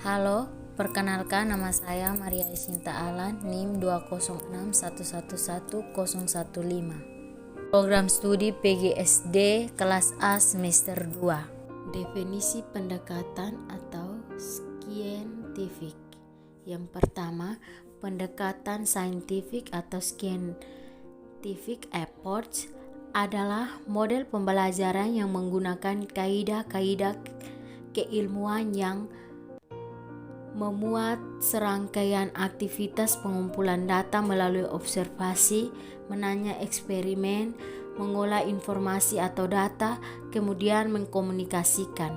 Halo, perkenalkan nama saya Maria Isinta Alan, NIM 206111015. Program studi PGSD kelas A semester 2. Definisi pendekatan atau scientific. Yang pertama, pendekatan scientific atau scientific approach adalah model pembelajaran yang menggunakan kaidah-kaidah keilmuan yang memuat serangkaian aktivitas pengumpulan data melalui observasi, menanya eksperimen, mengolah informasi atau data, kemudian mengkomunikasikan.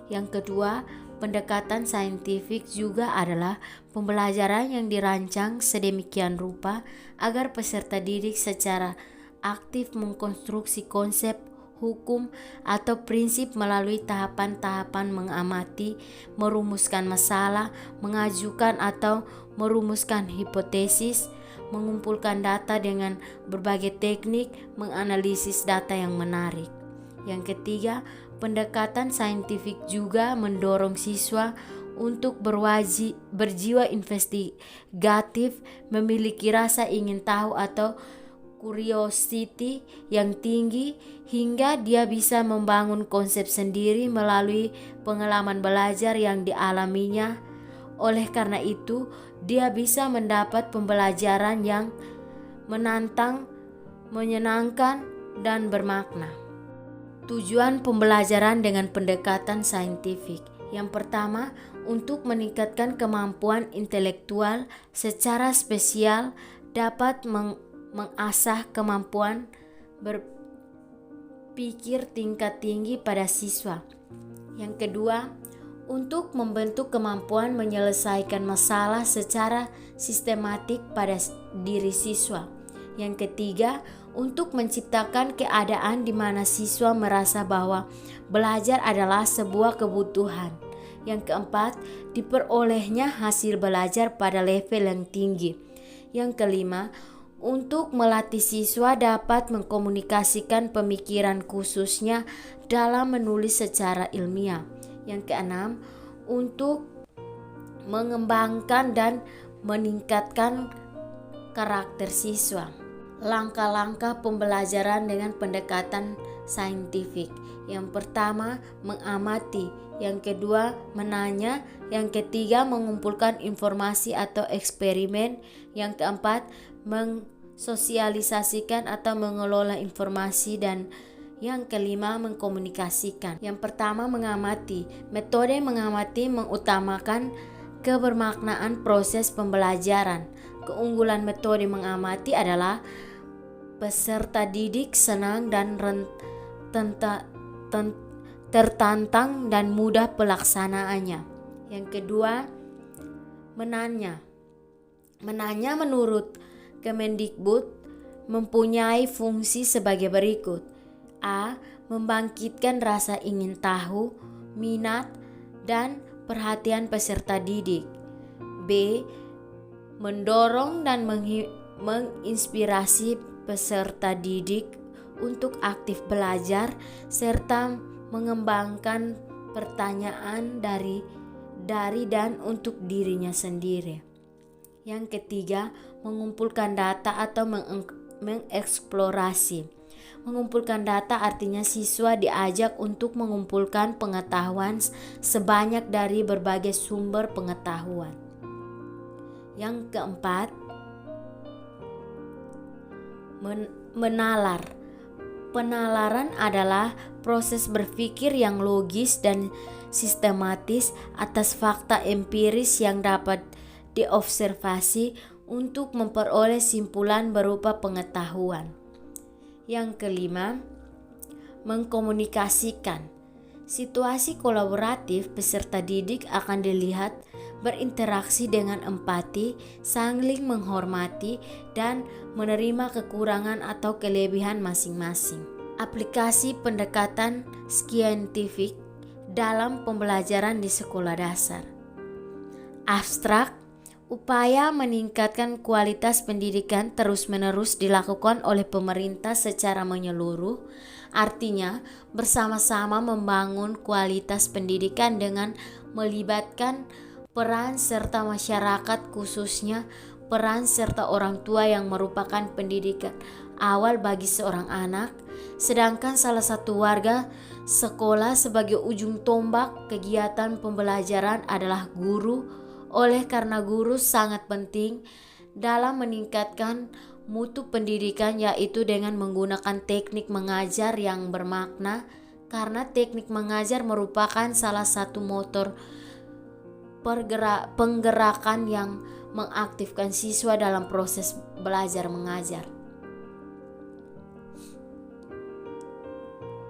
Yang kedua, pendekatan saintifik juga adalah pembelajaran yang dirancang sedemikian rupa agar peserta didik secara aktif mengkonstruksi konsep, hukum, atau prinsip melalui tahapan-tahapan mengamati, merumuskan masalah, mengajukan atau merumuskan hipotesis, mengumpulkan data dengan berbagai teknik, menganalisis data yang menarik. Yang ketiga, pendekatan saintifik juga mendorong siswa untuk berjiwa investigatif, memiliki rasa ingin tahu atau curiosity yang tinggi hingga dia bisa membangun konsep sendiri melalui pengalaman belajar yang dialaminya. Oleh karena itu, dia bisa mendapat pembelajaran yang menantang, menyenangkan, dan bermakna. Tujuan pembelajaran dengan pendekatan saintifik. Yang pertama, untuk meningkatkan kemampuan intelektual secara spesial dapat mengasah kemampuan berpikir tingkat tinggi pada siswa. Yang kedua, untuk membentuk kemampuan menyelesaikan masalah secara sistematik pada diri siswa. Yang ketiga, untuk menciptakan keadaan di mana siswa merasa bahwa belajar adalah sebuah kebutuhan. Yang keempat, diperolehnya hasil belajar pada level yang tinggi. Yang kelima, untuk melatih siswa dapat mengkomunikasikan pemikiran khususnya dalam menulis secara ilmiah. Yang keenam, untuk mengembangkan dan meningkatkan karakter siswa. Langkah-langkah pembelajaran dengan pendekatan saintifik. Yang pertama, mengamati. Yang kedua, menanya. Yang ketiga, mengumpulkan informasi atau eksperimen. Yang keempat, mensosialisasikan atau mengelola informasi, dan yang kelima, mengkomunikasikan. Yang pertama, mengamati. Metode mengamati mengutamakan kebermaknaan proses pembelajaran. Keunggulan metode mengamati adalah peserta didik senang dan tertantang dan mudah pelaksanaannya. Yang kedua, menanya. Menanya menurut Kemendikbud mempunyai fungsi sebagai berikut. A. Membangkitkan rasa ingin tahu, minat, dan perhatian peserta didik. B. Mendorong dan menginspirasi peserta didik untuk aktif belajar serta mengembangkan pertanyaan dari dan untuk dirinya sendiri. Yang ketiga, mengumpulkan data atau mengeksplorasi. Mengumpulkan data artinya siswa diajak untuk mengumpulkan pengetahuan sebanyak dari berbagai sumber pengetahuan. Yang keempat, menalar. Penalaran adalah proses berpikir yang logis dan sistematis atas fakta empiris yang dapat diobservasi untuk memperoleh simpulan berupa pengetahuan. Yang kelima, mengkomunikasikan. Situasi kolaboratif peserta didik akan dilihat berinteraksi dengan empati, saling menghormati, dan menerima kekurangan atau kelebihan masing-masing. Aplikasi pendekatan saintifik dalam pembelajaran di sekolah dasar. Abstrak. Upaya meningkatkan kualitas pendidikan terus-menerus dilakukan oleh pemerintah secara menyeluruh, artinya bersama-sama membangun kualitas pendidikan dengan melibatkan peran serta masyarakat, khususnya peran serta orang tua yang merupakan pendidikan awal bagi seorang anak, sedangkan salah satu warga sekolah sebagai ujung tombak kegiatan pembelajaran adalah guru, oleh karena guru sangat penting dalam meningkatkan mutu pendidikan, yaitu dengan menggunakan teknik mengajar yang bermakna, karena teknik mengajar merupakan salah satu motor penggerakan yang mengaktifkan siswa dalam proses belajar mengajar.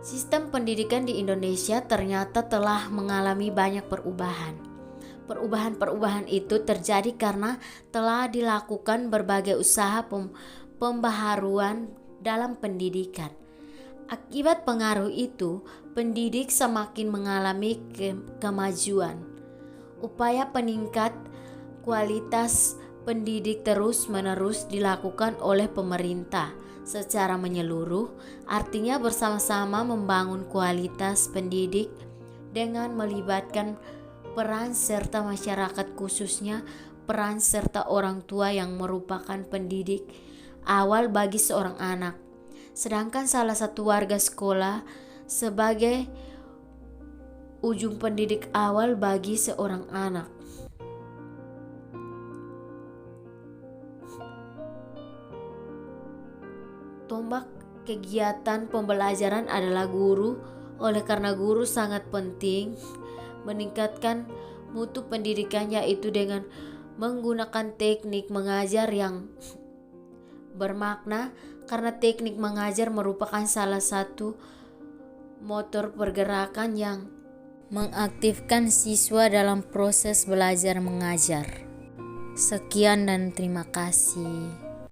Sistem pendidikan di Indonesia ternyata telah mengalami banyak perubahan. Perubahan itu terjadi karena telah dilakukan berbagai usaha pembaharuan dalam pendidikan. Akibat pengaruh itu, pendidik semakin mengalami kemajuan. Upaya peningkat kualitas pendidik terus-menerus dilakukan oleh pemerintah secara menyeluruh, artinya bersama-sama membangun kualitas pendidik dengan melibatkan peran serta masyarakat, khususnya peran serta orang tua yang merupakan pendidik awal bagi seorang anak. Sedangkan salah satu warga sekolah sebagai ujung pendidik awal bagi seorang anak. Tombak kegiatan pembelajaran adalah guru, oleh karena guru sangat penting meningkatkan mutu pendidikan, yaitu dengan menggunakan teknik mengajar yang bermakna, karena teknik mengajar merupakan salah satu motor pergerakan yang mengaktifkan siswa dalam proses belajar mengajar. Sekian dan terima kasih.